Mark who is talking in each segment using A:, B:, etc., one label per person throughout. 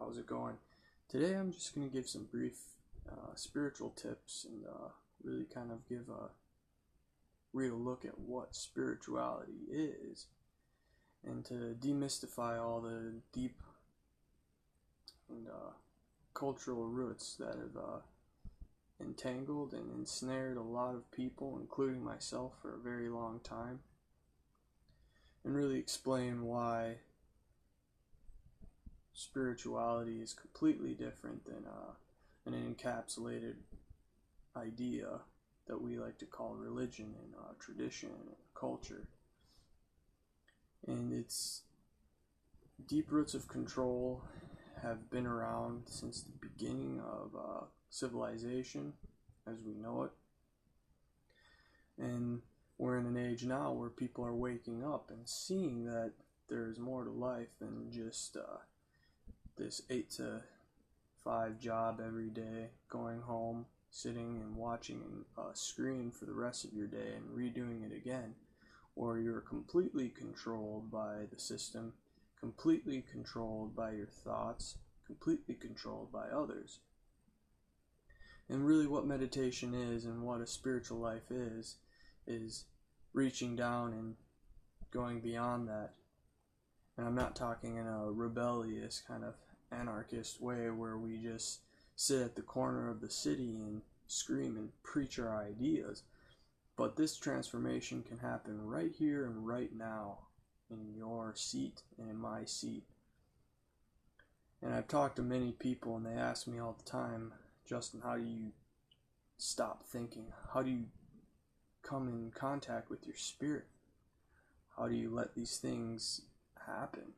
A: How's it going? Today I'm just going to give some brief spiritual tips and really kind of give a real look at what spirituality is, and to demystify all the deep and cultural roots that have entangled and ensnared a lot of people, including myself, for a very long time, and really explain why spirituality is completely different than an encapsulated idea that we like to call religion and tradition and culture. And its deep roots of control have been around since the beginning of civilization as we know it. And we're in an age now where people are waking up and seeing that there's more to life than just this 8 to 5 job every day, going home, sitting and watching a screen for the rest of your day and redoing it again. Or you're completely controlled by the system, completely controlled by your thoughts, completely controlled by others. And really what meditation is and what a spiritual life is reaching down and going beyond that. And I'm not talking in a rebellious kind of anarchist way where we just sit at the corner of the city and scream and preach our ideas. But this transformation can happen right here and right now, in your seat and in my seat. And I've talked to many people and they ask me all the time, Justin, how do you stop thinking? How do you come in contact with your spirit? How do you let these things happen?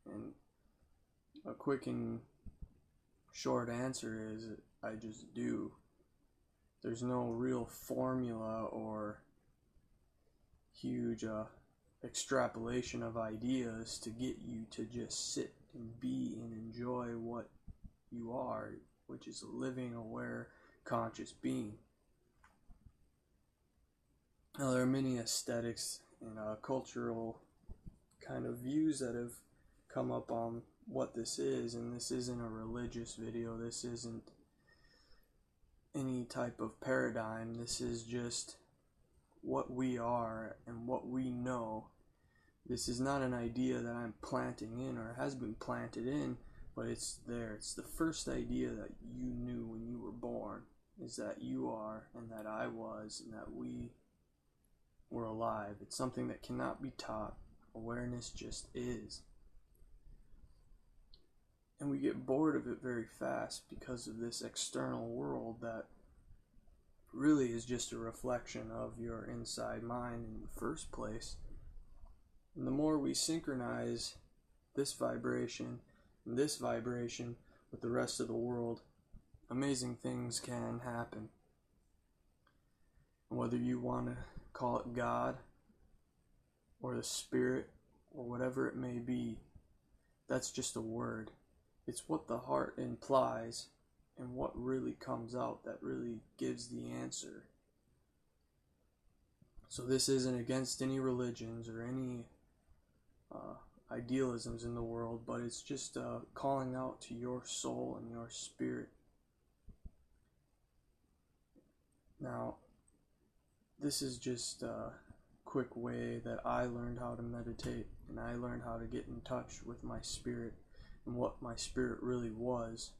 A: And a quick and short answer is I just do. There's no real formula or huge extrapolation of ideas to get you to just sit and be and enjoy what you are, which is a living, aware, conscious being. Now, there are many aesthetics and cultural kind of views that have come up on what this is, and this isn't a religious video. This isn't any type of paradigm. This is just what we are and what we know. This is not an idea that I'm planting in or has been planted in, but it's there. It's the first idea that you knew when you were born, is that you are and that I was and that we were alive. It's something that cannot be taught. Awareness just is. And we get bored of it very fast because of this external world that really is just a reflection of your inside mind in the first place. And the more we synchronize this vibration and this vibration with the rest of the world, amazing things can happen. And whether you want to call it God or the Spirit or whatever it may be, that's just a word. It's what the heart implies and what really comes out that really gives the answer. So this isn't against any religions or any idealisms in the world, but it's just calling out to your soul and your spirit. Now, this is just a quick way that I learned how to meditate, and I learned how to get in touch with my spirit and what my spirit really was,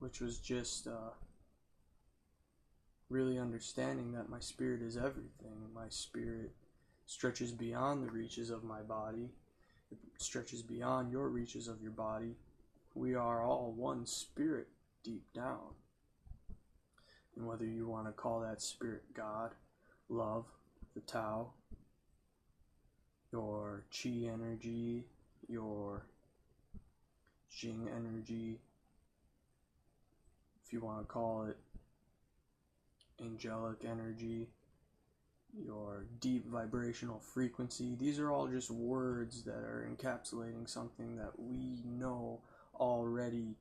A: which was just really understanding that my spirit is everything. My spirit stretches beyond the reaches of my body. It stretches beyond your reaches of your body. We are all one spirit deep down. And whether you want to call that spirit God, love, the Tao, your Qi energy, your Jing energy, if you want to call it angelic energy, your deep vibrational frequency, these are all just words that are encapsulating something that we know already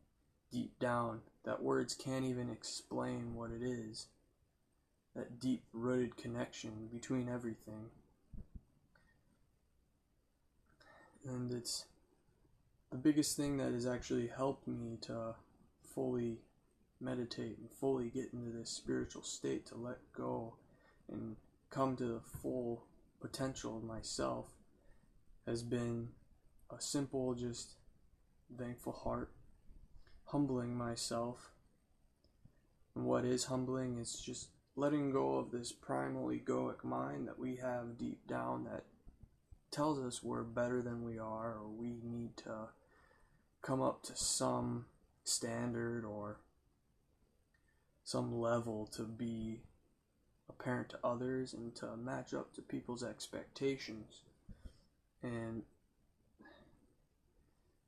A: deep down, that words can't even explain what it is. That deep rooted connection between everything. And it's the biggest thing that has actually helped me to fully meditate and fully get into this spiritual state, to let go and come to the full potential of myself, has been a simple, just thankful heart, humbling myself. And what is humbling is just letting go of this primal egoic mind that we have deep down that tells us we're better than we are, or we need to come up to some standard or some level to be apparent to others and to match up to people's expectations. And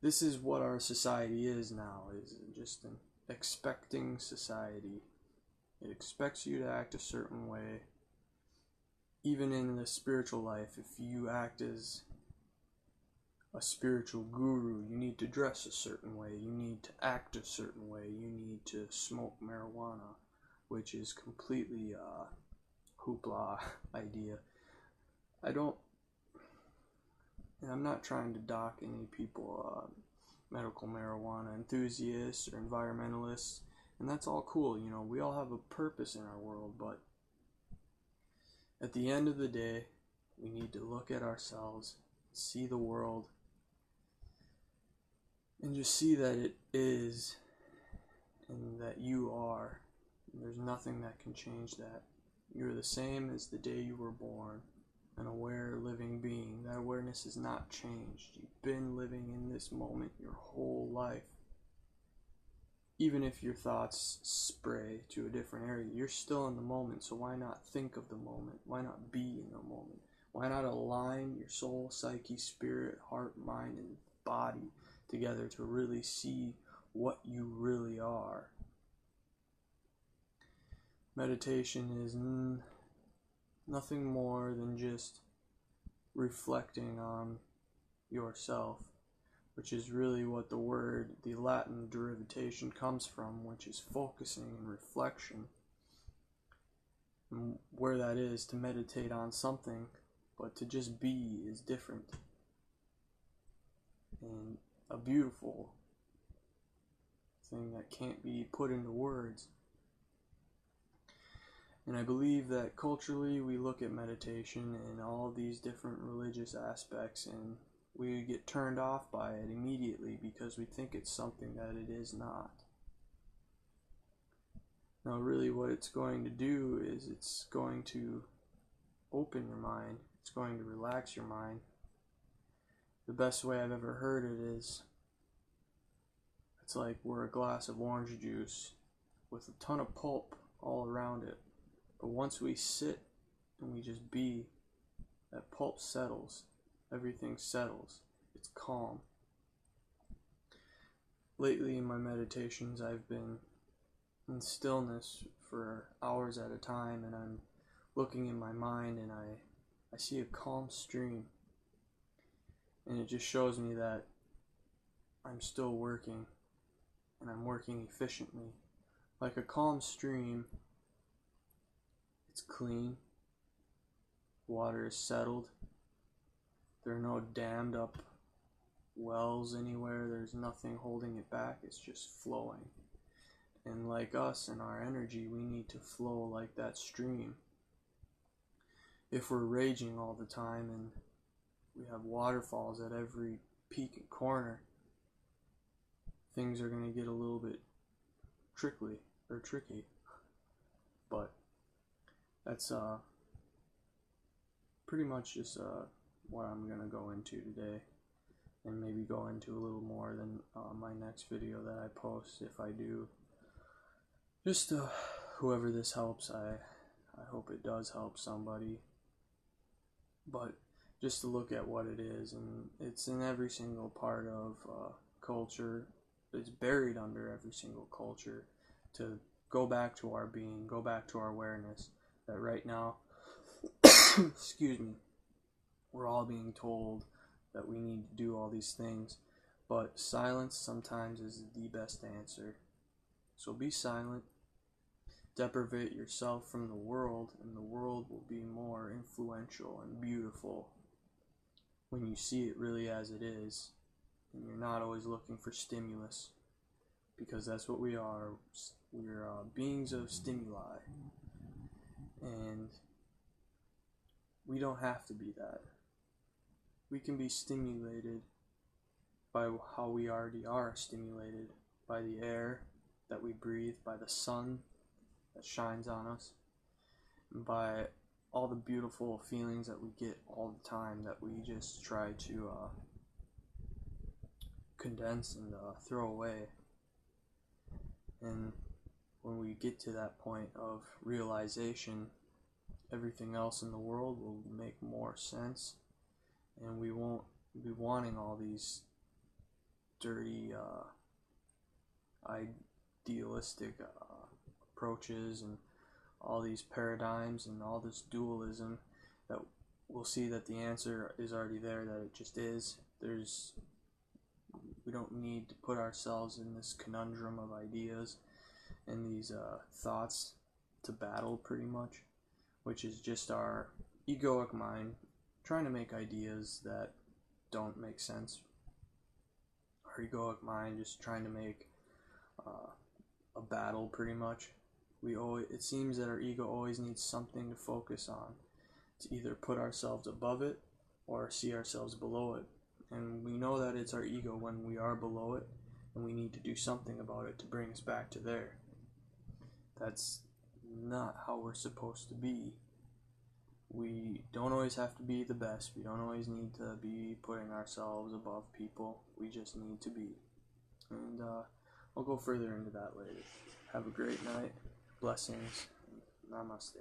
A: this is what our society is now, is just an expecting society. It expects you to act a certain way. Even in the spiritual life, if you act as a spiritual guru, you need to dress a certain way, you need to act a certain way, you need to smoke marijuana, which is completely hoopla idea. I'm not trying to dock any people, medical marijuana enthusiasts or environmentalists, and that's all cool. You know, we all have a purpose in our world, but at the end of the day, we need to look at ourselves, see the world, and just see that it is, and that you are. There's nothing that can change that. You're the same as the day you were born, an aware living being. That awareness has not changed. You've been living in this moment your whole life. Even if your thoughts spray to a different area, you're still in the moment, so why not think of the moment? Why not be in the moment? Why not align your soul, psyche, spirit, heart, mind, and body together to really see what you really are? Meditation is nothing more than just reflecting on yourself, which is really what the Latin derivation comes from, which is focusing and reflection. And where that is, to meditate on something, but to just be is different. And a beautiful thing that can't be put into words. And I believe that culturally we look at meditation and all these different religious aspects and we get turned off by it immediately because we think it's something that it is not. Now really what it's going to do is it's going to open your mind. It's going to relax your mind. The best way I've ever heard it is, it's like we're a glass of orange juice with a ton of pulp all around it. But once we sit and we just be, that pulp settles. Everything settles. It's calm. Lately in my meditations, I've been in stillness for hours at a time, and I'm looking in my mind and I see a calm stream. And it just shows me that I'm still working, and I'm working efficiently. Like a calm stream, it's clean, water is settled, there are no dammed up wells anywhere, there's nothing holding it back, it's just flowing. And like us and our energy, we need to flow like that stream. If we're raging all the time and we have waterfalls at every peak and corner, things are going to get a little bit tricky. But that's pretty much just what I'm going to go into today, and maybe go into a little more than my next video that I post, if I do. Just whoever this helps, I hope it does help somebody. But just to look at what it is, and it's in every single part of culture. It's buried under every single culture, to go back to our being, go back to our awareness, that right now, excuse me, we're all being told that we need to do all these things, but silence sometimes is the best answer. So be silent, deprivate yourself from the world, and the world will be more influential and beautiful when you see it really as it is. and you're not always looking for stimulus, because that's what we are. We're beings of stimuli, and we don't have to be that. We can be stimulated by how we already are stimulated, by the air that we breathe, by the sun that shines on us, and by all the beautiful feelings that we get all the time that we just try to condense and throw away. And when we get to that point of realization, everything else in the world will make more sense, and we won't be wanting all these dirty idealistic approaches and all these paradigms and all this dualism, that we'll see that the answer is already there, that it just is. We don't need to put ourselves in this conundrum of ideas and these thoughts to battle, pretty much, which is just our egoic mind trying to make ideas that don't make sense. Our egoic mind just trying to make a battle, pretty much. It seems that our ego always needs something to focus on, to either put ourselves above it or see ourselves below it. And we know that it's our ego when we are below it, and we need to do something about it to bring us back to there. That's not how we're supposed to be. We don't always have to be the best. We don't always need to be putting ourselves above people. We just need to be. And I'll go further into that later. Have a great night. Blessings. Namaste.